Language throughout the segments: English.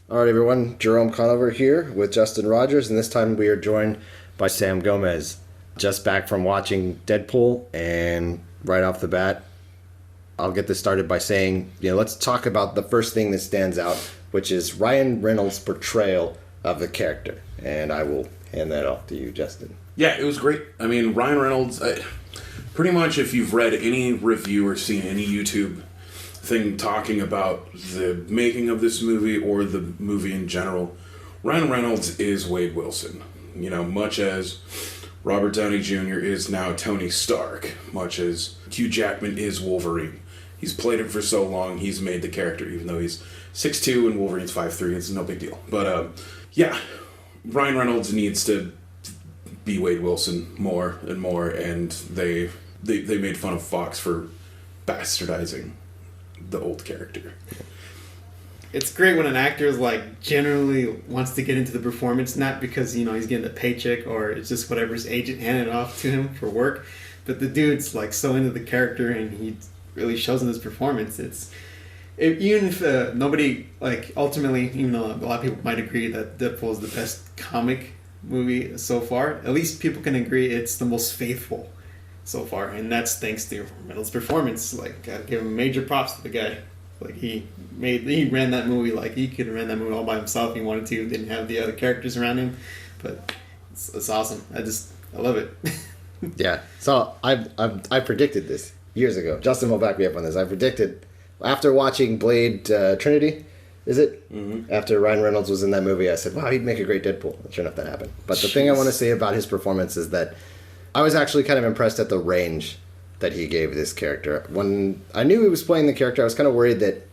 All right, everyone. Jerome Conover here with Justin Rogers, and this time we are joined by Sam Gomez. Just back from watching Deadpool, and right off the bat, I'll get this started by saying, let's talk about the first thing that stands out, which is Ryan Reynolds' portrayal of the character. And I will hand that off to you, Justin. Yeah, it was great. I mean, Ryan Reynolds, pretty much if you've read any review or seen any YouTube thing talking about the making of this movie or the movie in general, Ryan Reynolds is Wade Wilson. Much as Robert Downey Jr. is now Tony Stark, much as Hugh Jackman is Wolverine. He's played it for so long, he's made the character, even though he's 6'2" and Wolverine's 5'3", it's no big deal. But, yeah, Ryan Reynolds needs to be Wade Wilson more and more, and they made fun of Fox for bastardizing the old character. It's great when an actor is generally wants to get into the performance, not because he's getting a paycheck or it's just whatever his agent handed off to him for work, but the dude's so into the character and he really shows in his performance. Even if nobody ultimately, even though a lot of people might agree that Deadpool is the best comic movie so far, at least people can agree it's the most faithful so far, and that's thanks to Reynolds' performance. Gotta give him major props to the guy. He ran that movie he could have ran that movie all by himself if he wanted to. Didn't have the other characters around him, but it's awesome. I love it. Yeah. So I predicted this years ago. Justin will back me up on this. I predicted after watching Blade Trinity. Is it? Mm-hmm. After Ryan Reynolds was in that movie, I said, wow, he'd make a great Deadpool. Sure enough, that happened. But the thing I want to say about his performance is that I was actually kind of impressed at the range that he gave this character. When I knew he was playing the character, I was kind of worried that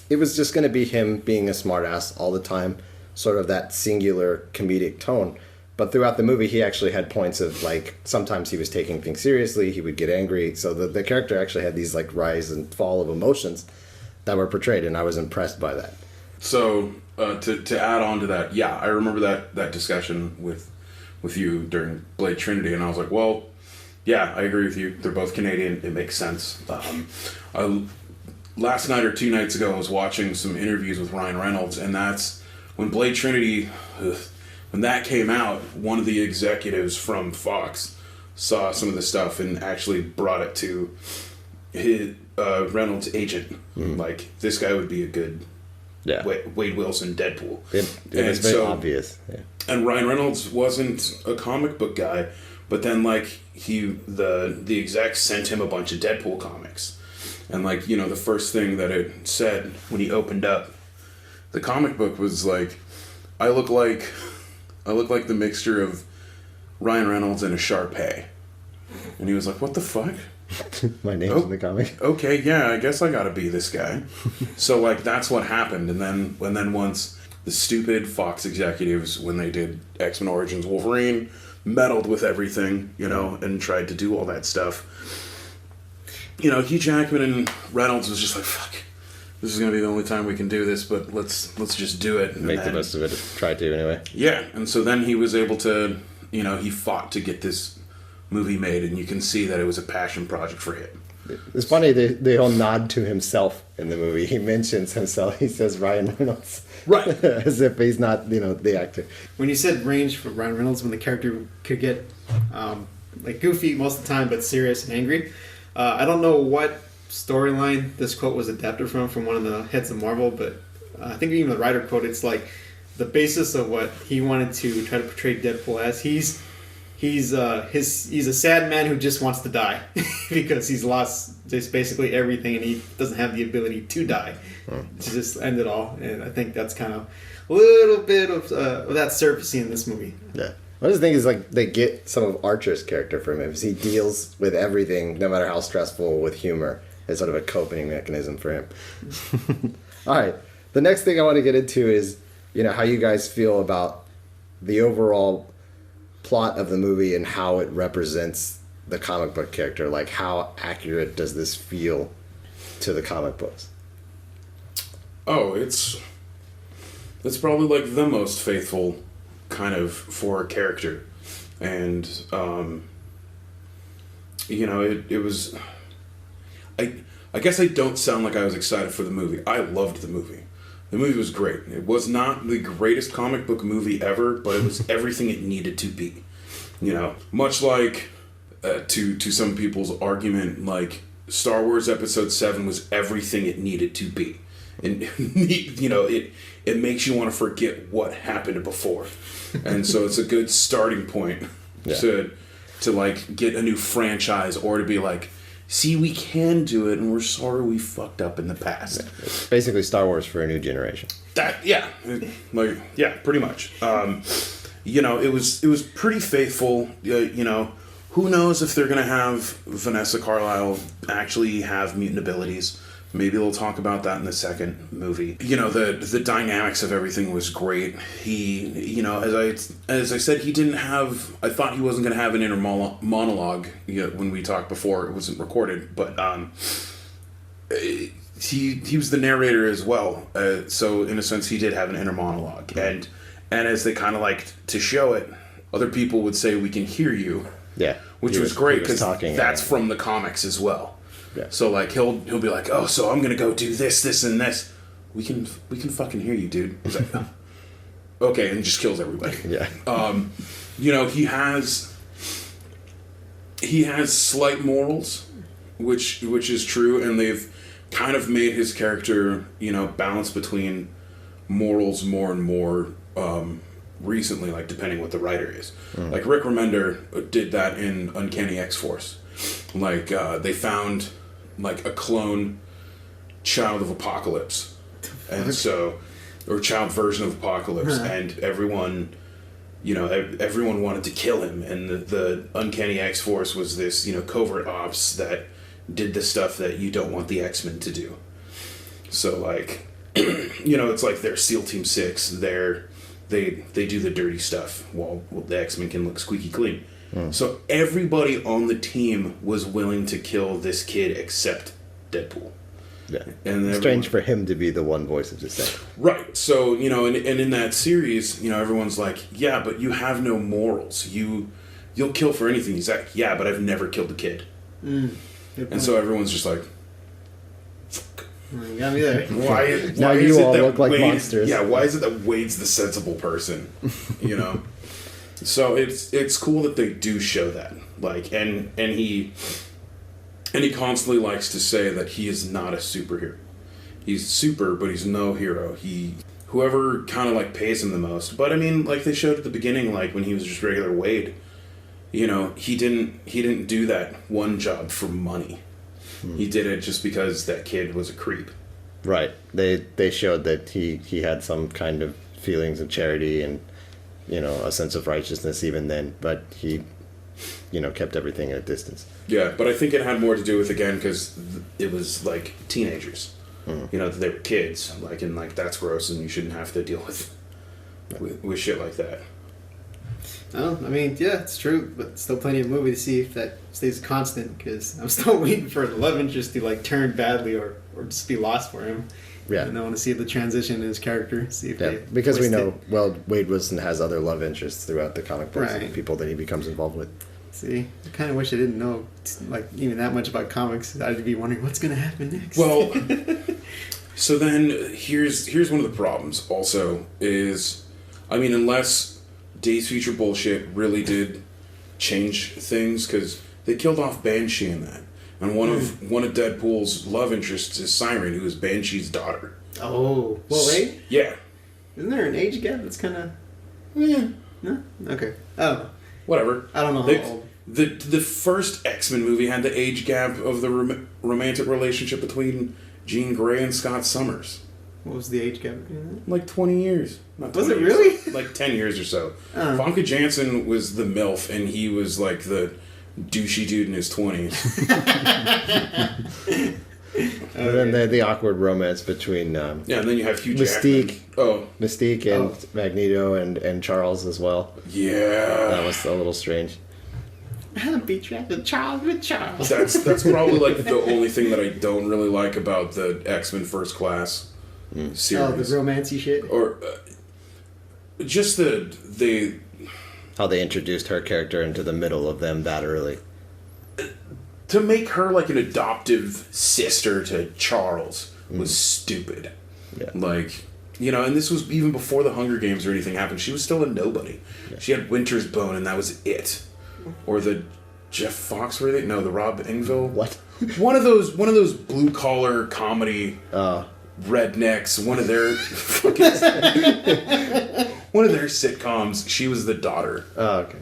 it was just going to be him being a smartass all the time, sort of that singular comedic tone. But throughout the movie, he actually had points of, sometimes he was taking things seriously, he would get angry. So the character actually had these, rise and fall of emotions that were portrayed, and I was impressed by that. So, to add on to that, yeah, I remember that discussion with you during Blade Trinity, and I was like, well, yeah, I agree with you. They're both Canadian. It makes sense. Last night or 2 nights ago, I was watching some interviews with Ryan Reynolds, and that's when Blade Trinity, when that came out, one of the executives from Fox saw some of the stuff and actually brought it to his Reynolds' agent. Mm. This guy would be a good Wade Wilson Deadpool. It was very obvious. Yeah. And Ryan Reynolds wasn't a comic book guy, but then the exec sent him a bunch of Deadpool comics. And the first thing that it said when he opened up the comic book was I look like the mixture of Ryan Reynolds and a Shar-Pei. And he was like, what the fuck? My name's in the comic. Okay, yeah, I guess I gotta be this guy. So that's what happened. And then once the stupid Fox executives, when they did X-Men Origins Wolverine, meddled with everything, and tried to do all that stuff. Hugh Jackman and Reynolds was just like, fuck, this is going to be the only time we can do this, but let's just do it. And make the best of it. Try to, anyway. Yeah, and so then he was able to, he fought to get this movie made, and you can see that it was a passion project for him. It's funny, they all nod to himself in the movie. He mentions himself. He says Ryan Reynolds. Right. As if he's not, the actor. When you said range for Ryan Reynolds, when the character could get goofy most of the time, but serious and angry, I don't know what storyline this quote was adapted from one of the heads of Marvel, but I think even the writer quote, it's the basis of what he wanted to try to portray Deadpool as. He's a sad man who just wants to die because he's lost just basically everything and he doesn't have the ability to die to just end it all. And I think that's kind of a little bit of that surfacing in this movie. Yeah. I just think is they get some of Archer's character from him because he deals with everything, no matter how stressful, with humor. It's sort of a coping mechanism for him. All right. The next thing I want to get into is, how you guys feel about the overall plot of the movie and how it represents the comic book character. How accurate does this feel to the comic books? Oh, it's probably the most faithful kind of for a character. And it was I guess I don't sound like I was excited for the movie. I loved the movie. The movie was great. It was not the greatest comic book movie ever, but it was everything it needed to be. You know, much like to some people's argument, like Star Wars Episode 7 was everything it needed to be. And you know, it makes you want to forget what happened before, and so it's a good starting point to like get a new franchise, or to be like, see, we can do it, and we're sorry we fucked up in the past. Yeah, it's basically Star Wars for a new generation. Pretty much. You know, it was pretty faithful. You know, who knows if they're gonna have Vanessa Carlyle actually have mutant abilities? Maybe they'll talk about that in the second movie. You know, the dynamics of everything was great. He, you know, as I said, he didn't have. I thought he wasn't going to have an inner monologue. You know, when we talked before, it wasn't recorded, but he was the narrator as well. So in a sense, he did have an inner monologue, and as they kind of liked to show it, other people would say, "We can hear you." Yeah, which was great because that's from the comics as well. Yeah. So like he'll be like, oh, so I'm gonna go do this, and this. We can fucking hear you, dude. He's like, oh. Okay, and just kills everybody. Yeah. You know, he has slight morals, which is true, and they've kind of made his character, you know, balance between morals more and more recently, like depending what the writer is. Like Rick Remender did that in Uncanny X-Force. Like they found like a clone child of Apocalypse, and so, or child version of Apocalypse, and everyone, you know, everyone wanted to kill him, and the Uncanny X-Force was this, you know, covert ops that did the stuff that you don't want the X-Men to do. So like, you know, it's like they're SEAL Team 6. They do the dirty stuff while the X-Men can look squeaky clean. So everybody on the team was willing to kill this kid except Deadpool. Yeah. And strange for him to be the one voice of dissent. Right. So, you know, and in that series, you know, everyone's like, yeah, but you have no morals. You'll kill for anything. He's like, yeah, but I've never killed a kid. And so everyone's just like, fuck. You got me there. Now you all look like monsters. Yeah, why is it that Wade's the sensible person? You know? So it's cool that they do show that, like, and he constantly likes to say that he is not a superhero. He's super, but he's no hero. Whoever kind of like pays him the most. But I mean, like they showed at the beginning, like when he was just regular Wade, you know, he didn't do that one job for money. He did it just because that kid was a creep. Right. They showed that he had some kind of feelings of charity and, you know, a sense of righteousness even then, but he, you know, kept everything at a distance. Yeah, but I think it had more to do with, again, because it was like teenagers. You know, they were kids, like, and like that's gross, and you shouldn't have to deal with shit like that. Oh, I mean, yeah, it's true, but still plenty of movie to see if that stays constant, because I'm still waiting for the love interest to like turn badly or just be lost for him. Yeah. And I want to see the transition in his character, see if they because we know, it. well, Wade Wilson has other love interests throughout the comic books, right. and people that he becomes involved with. See, I kind of wish I didn't know, like, even that much about comics. I'd be wondering what's going to happen next. Well, so then here's one of the problems also is, I mean, unless Days Future Bullshit really did change things, because they killed off Banshee in that. And one of Deadpool's love interests is Siren, who is Banshee's daughter. Oh, well, wait. Yeah. Isn't there an age gap that's kind of... Yeah. No? Okay. Oh. Whatever. I don't know how old. The first X-Men movie had the age gap of the romantic relationship between Jean Grey and Scott Summers. What was the age gap between that? Like 20 years. Not 20 was it years, really? Like 10 years or so. Famke Janssen was the MILF, and he was like the douchey dude in his 20s. And then the awkward romance between and then you have Hugh Mystique. Jackman. Oh, Mystique and Magneto and Charles as well. Yeah, that was a little strange. I'll be trapped with Charles. That's probably like the only thing that I don't really like about the X-Men First Class series. Oh, the romancy shit, or just the how they introduced her character into the middle of them that early. To make her like an adoptive sister to Charles was stupid. Yeah. Like, You know, and this was even before the Hunger Games or anything happened. She was still a nobody. Yeah. She had Winter's Bone, and that was it. Or the Jeff Foxworthy? No, the Rob Engville. What? One of those blue collar comedy rednecks. One of their one of their sitcoms. She was the daughter. Oh, okay.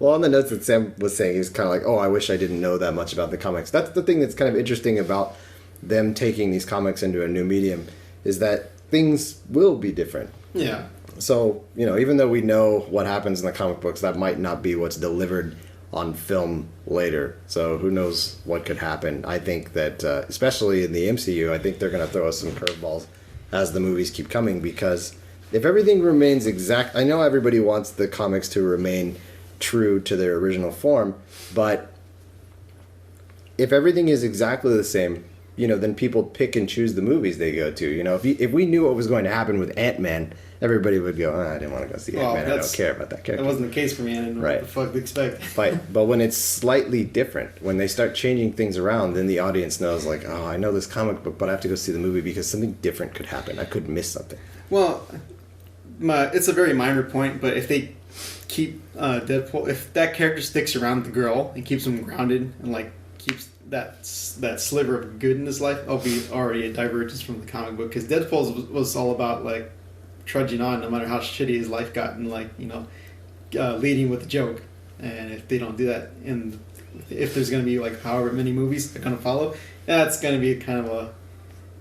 Well, on the notes that Sam was saying, he's kind of like, oh, I wish I didn't know that much about the comics. That's the thing that's kind of interesting about them taking these comics into a new medium, is that things will be different. Yeah. So, you know, even though we know what happens in the comic books, that might not be what's delivered on film later. So who knows what could happen. I think that, especially in the MCU, I think they're going to throw us some curveballs as the movies keep coming, because if everything remains exact... I know everybody wants the comics to remain true to their original form, but if everything is exactly the same, you know, then people pick and choose the movies they go to. You know, if we knew what was going to happen with Ant-Man, everybody would go, I didn't want to go see Ant-Man. I don't care about that character. That wasn't the case for me. I didn't know what the fuck to expect. But when it's slightly different, when they start changing things around, then the audience knows, like, oh, I know this comic book, but I have to go see the movie because something different could happen. I could miss something. Well, it's a very minor point, but if they keep Deadpool, if that character sticks around the girl and keeps him grounded and like keeps that sliver of good in his life, it'll be already a divergence from the comic book, because Deadpool was all about like trudging on no matter how shitty his life got, and like, you know, leading with a joke. And if they don't do that, and if there's going to be like however many movies they're going to follow, that's going to be kind of a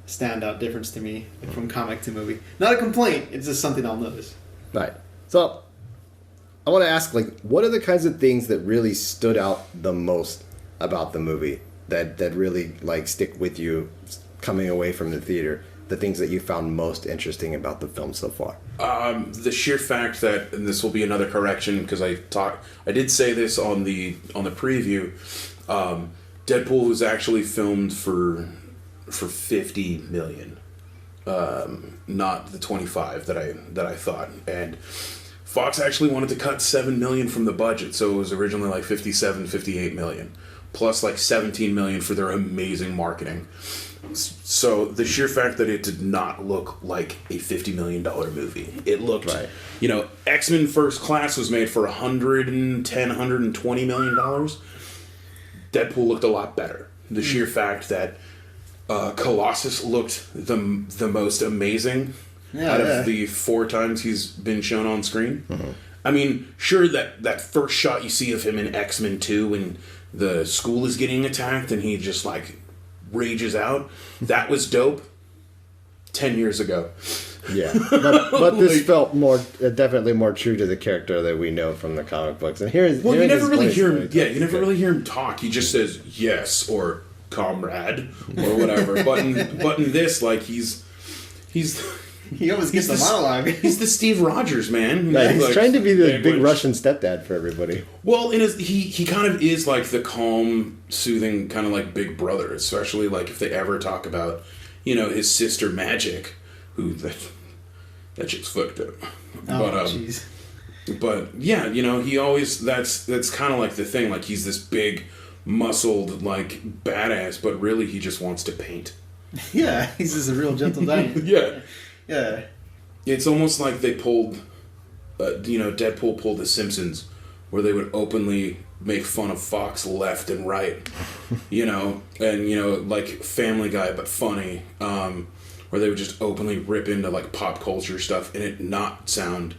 standout difference to me, like, from comic to movie. Not a complaint, it's just something I'll notice. Right. So I want to ask, like, what are the kinds of things that really stood out the most about the movie that really like stick with you coming away from the theater? The things that you found most interesting about the film so far? The sheer fact that, and this will be another correction because I did say this on the preview. Deadpool was actually filmed for 50 million, not the 25 that I thought. And Fox actually wanted to cut 7 million from the budget, so it was originally like 57, 58 million, plus like 17 million for their amazing marketing. So the sheer fact that it did not look like a $50 million movie. It looked, right. You know, X-Men First Class was made for $110, $120 million. Deadpool looked a lot better. The sheer fact that Colossus looked the most amazing out of the 4 times he's been shown on screen. Mm-hmm. I mean, sure, that first shot you see of him in X-Men 2 when the school is getting attacked and he just like rages out, that was dope 10 years ago. Yeah, but this felt definitely more true to the character that we know from the comic books. And you never really hear him. Yeah, you never really hear him talk. He just says yes or comrade or whatever. but in this, like, he always gets the monologue. He's the Steve Rogers, man. Yeah, he's like, trying to be the big Russian stepdad for everybody. Well, he kind of is like the calm, soothing kind of like big brother, especially like if they ever talk about, you know, his sister Magic, who that chick's fucked up. Oh, jeez. But yeah, you know, he always that's kind of like the thing. Like, he's this big, muscled, like, badass, but really he just wants to paint. Yeah, he's just a real gentle giant. Yeah. Yeah. It's almost like they pulled, Deadpool pulled The Simpsons, where they would openly make fun of Fox left and right, you know, and, you know, like Family Guy, but funny, where they would just openly rip into, like, pop culture stuff and it not sound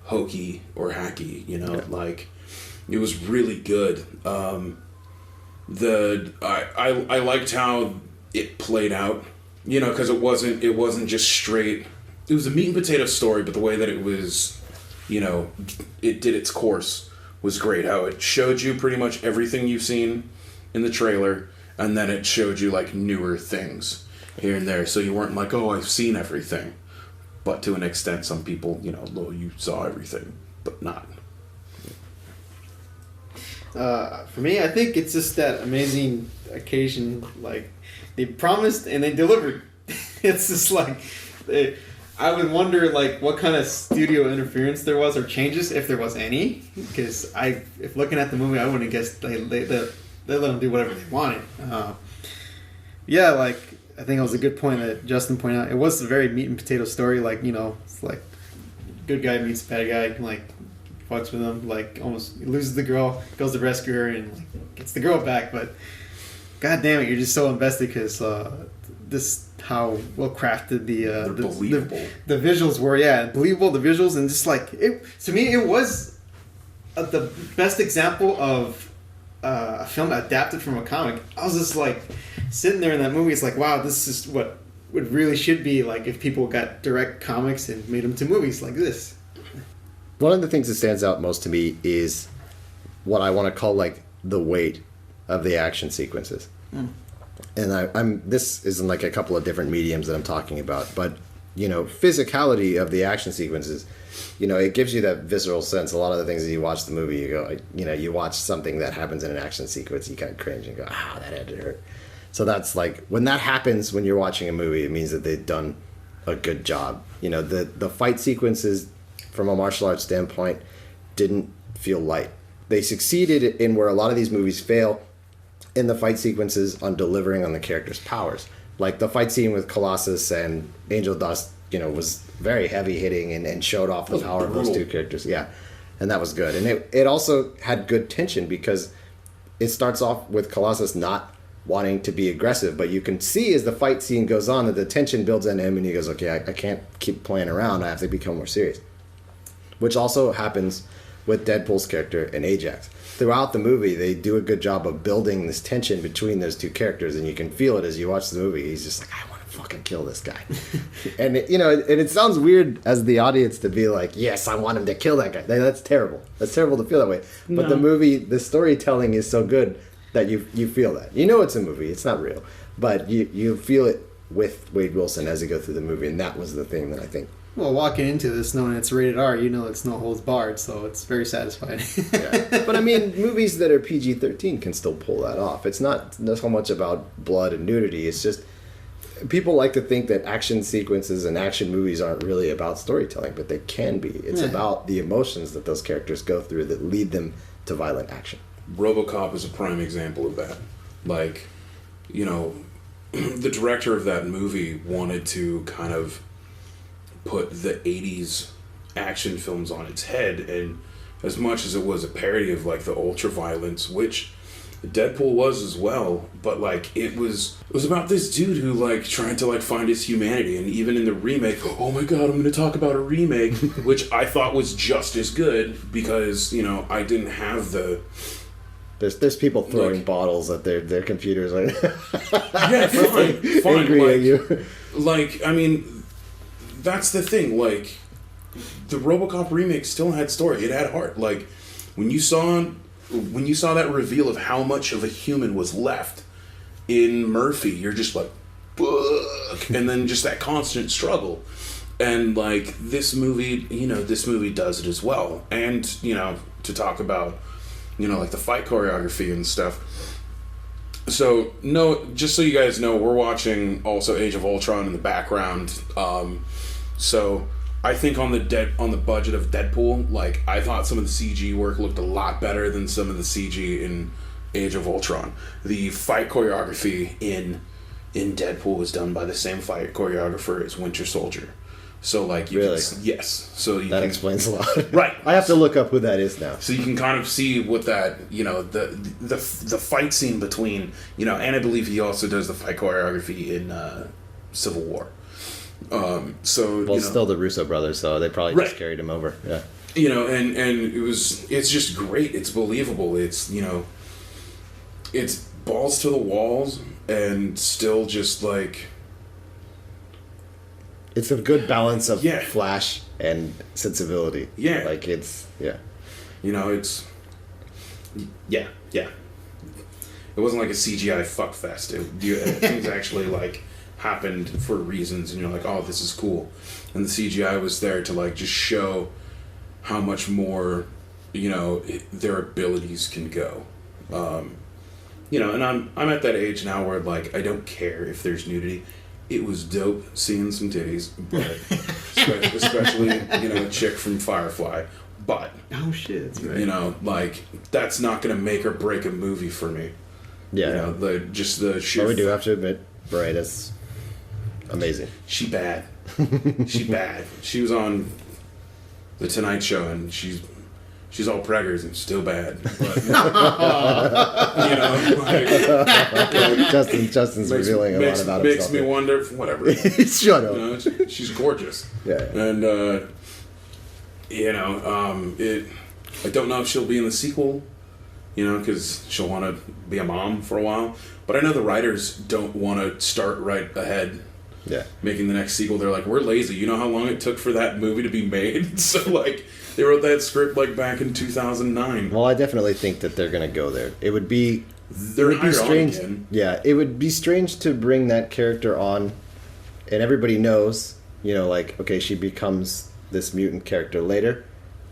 hokey or hacky, you know, like, it was really good. I liked how it played out, you know, because it wasn't just straight. It was a meat and potato story, but the way that it was, you know, it did its course was great. How it showed you pretty much everything you've seen in the trailer, and then it showed you like newer things here and there, so you weren't like, oh, I've seen everything. But to an extent, some people, you know, you saw everything, but not. For me, I think it's just that amazing occasion, like, they promised and they delivered. It's just like, I would wonder, like, what kind of studio interference there was or changes, if there was any. Because if looking at the movie, I wouldn't have guessed they let them do whatever they wanted. Yeah, like, I think it was a good point that Justin pointed out. It was a very meat and potato story. Like, you know, it's like good guy meets bad guy, like fucks with him, like almost loses the girl, goes to rescue her, and like, gets the girl back. But god damn it, you're just so invested because this how well crafted the visuals were. Yeah, believable, the visuals, and just like it to me, it was the best example of a film adapted from a comic. I was just like sitting there in that movie. It's like, wow, this is what it really should be like if people got direct comics and made them to movies like this. One of the things that stands out most to me is what I want to call like the weight of the action sequences. And I'm this is in like a couple of different mediums that I'm talking about, but you know, physicality of the action sequences, you know, it gives you that visceral sense. A lot of the things that you watch the movie, you go, you know, you watch something that happens in an action sequence, you kind of cringe and go, that had to hurt. So that's like, when that happens when you're watching a movie, it means that they've done a good job. You know, the fight sequences from a martial arts standpoint didn't feel light. They succeeded in where a lot of these movies fail in the fight sequences on delivering on the characters' powers. Like the fight scene with Colossus and Angel Dust, you know, was very heavy hitting and showed off the power of those two characters. Yeah. And that was good. And it also had good tension because it starts off with Colossus not wanting to be aggressive, but you can see as the fight scene goes on that the tension builds in him and he goes, okay, I can't keep playing around. I have to become more serious. Which also happens with Deadpool's character and Ajax. Throughout the movie, they do a good job of building this tension between those two characters, and you can feel it as you watch the movie. He's just like, I want to fucking kill this guy. And, you know, and it sounds weird as the audience to be like, yes, I want him to kill that guy. That's terrible. That's terrible to feel that way. But No. the movie, the storytelling is so good that you feel that. You know it's a movie. It's not real. But you feel it with Wade Wilson as you go through the movie, and that was the thing that I think. Well, walking into this knowing it's rated R, you know it's no holds barred, so it's very satisfying. Yeah. But I mean, movies that are PG-13 can still pull that off. It's not so much about blood and nudity. It's just people like to think that action sequences and action movies aren't really about storytelling, but they can be. It's about the emotions that those characters go through that lead them to violent action. RoboCop is a prime example of that. Like, you know, the director of that movie wanted to kind of put the 80s action films on its head, and as much as it was a parody of like the ultra violence, which Deadpool was as well, but like it was about this dude who like tried to like find his humanity. And even in the remake, oh my god, I'm going to talk about a remake which I thought was just as good because, you know, I didn't have the There's people throwing bottles at their computers like yeah, fine angry like, at you. Like, I mean, that's the thing. Like, the RoboCop remake still had story. It had heart. Like, when you saw that reveal of how much of a human was left in Murphy, you're just like, fuck, and then just that constant struggle. And like this movie does it as well. And you know, to talk about, you know, like the fight choreography and stuff. So, no, just so you guys know, we're watching also Age of Ultron in the background. So, I think on the budget of Deadpool, like, I thought some of the CG work looked a lot better than some of the CG in Age of Ultron. The fight choreography in Deadpool was done by the same fight choreographer as Winter Soldier. So, like, you really? Yes. So that explains a lot. Right. I have to look up who that is now. So you can kind of see what that, you know, the fight scene between, you know, and I believe he also does the fight choreography in Civil War. So, well, you know, still the Russo brothers, so they probably just carried him over. Yeah. You know, and it's just great. It's believable. It's, you know, it's balls to the walls and still just like... It's a good balance of Yeah. flash and sensibility. Yeah. Like, it's... Yeah. You know, it's... Yeah. It wasn't like a CGI fuckfest. Things actually, like, happened for reasons, and you're like, oh, this is cool. And the CGI was there to, like, just show how much more, you know, their abilities can go. You know, and I'm at that age now where, like, I don't care if there's nudity. It was dope seeing some titties, but especially, you know, a chick from Firefly. But, oh shit, that's right. You know, like, that's not going to make or break a movie for me. Yeah. You know, the sheer... But we do have to admit, Bright is Amazing. She bad. She bad. She was on the Tonight Show, and she's all preggers and still bad. But, Justin's revealing a lot about makes himself. Makes me wonder. Whatever. Shut up. She's gorgeous. Yeah. And I don't know if she'll be in the sequel. Because she'll want to be a mom for a while. But I know the writers don't want to start right ahead. Yeah. Making the next sequel. They're like, we're lazy. You know how long it took for that movie to be made? So, they wrote that script, back in 2009. Well, I definitely think that they're going to go there. It would be... They're strange. Again. Yeah, it would be strange to bring that character on, and everybody knows, okay, she becomes this mutant character later.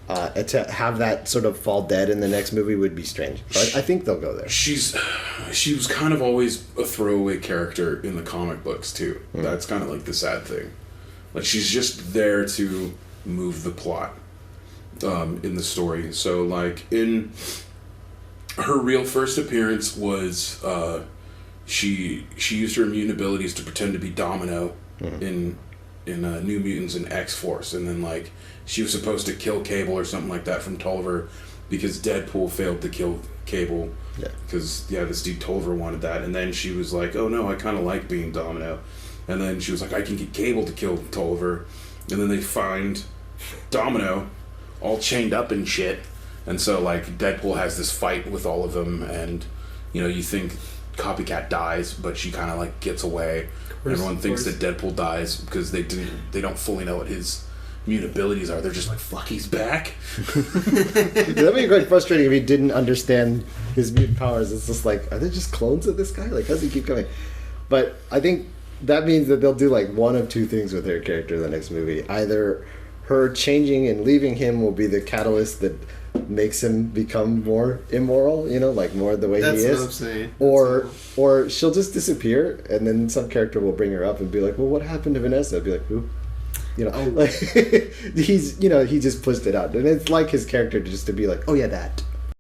To have that sort of fall dead in the next movie would be strange. But I think they'll go there. She was kind of always a throwaway character in the comic books too. Mm. That's kind of the sad thing. She's just there to move the plot in the story. So in her real first appearance was she used her mutant abilities to pretend to be Domino in New Mutants and X-Force, and then she was supposed to kill Cable or something like that from Tolliver because Deadpool failed to kill Cable. Yeah. Because, this dude Tolliver wanted that. And then she was like, oh no, I kind of like being Domino. And then she was like, I can get Cable to kill Tolliver. And then they find Domino all chained up and shit. And so, Deadpool has this fight with all of them. And, you think Copycat dies, but she kind of, gets away. Everyone thinks that Deadpool dies because they don't fully know what his mutant abilities are. They're just fuck, he's back. That'd be quite frustrating if he didn't understand his mutant powers. It's just are they just clones of this guy? How does he keep coming? But I think that means that they'll do one of two things with her character in the next movie. Either her changing and leaving him will be the catalyst that makes him become more immoral, more the way he is. That's what I'm saying. Or she'll just disappear, and then some character will bring her up and be like, well, what happened to Vanessa? I'd be like, who? He's he just pushed it out, and it's his character just to be like, oh yeah, that.